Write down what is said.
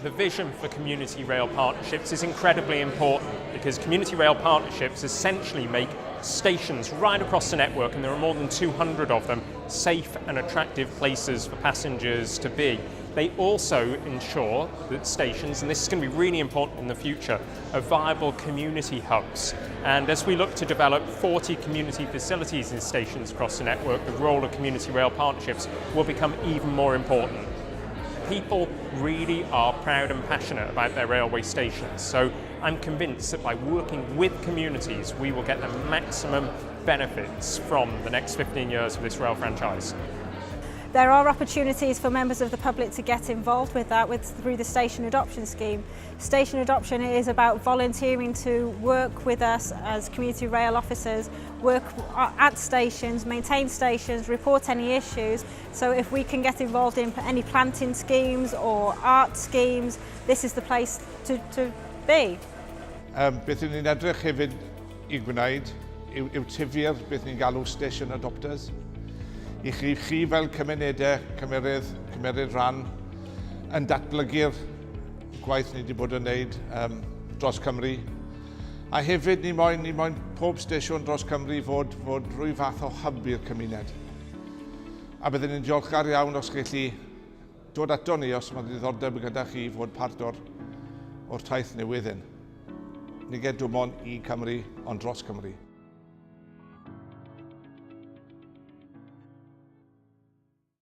The vision for community rail partnerships is incredibly important because community rail partnerships essentially make stations right across the network, and there are more than 200 of them, safe and attractive places for passengers to be. They also ensure that stations, and this is going to be really important in the future, are viable community hubs. And as we look to develop 40 community facilities in stations across the network, the role of community rail partnerships will become even more important. People really are proud and passionate about their railway stations, so I'm convinced that by working with communities we will get the maximum benefits from the next 15 years of this rail franchise. There are opportunities for members of the public to get involved with that through the Station Adoption Scheme. Station adoption is about volunteering to work with us as community rail officers, work at stations, maintain stations, report any issues. So if we can get involved in any planting schemes or art schemes, this is the place to be. Beth ni'n edrych hefyd I gwneud yw tifir beth ni'n galw station adopters. I chi fel cymunedau, cymeryd rhan yn datblygu'r gwaith ni wedi bod yn wneud dros Cymru. A hefyd ni moyn pob stesiwn dros Cymru fod rhyw fath o hub i'r cymuned. A byddwn ni'n diolchgar iawn os chi dod ato ni os mae diddordeb gyda chi fod part o'r taith newydd hyn. Ni ged dim ond I Cymru ond dros Cymru.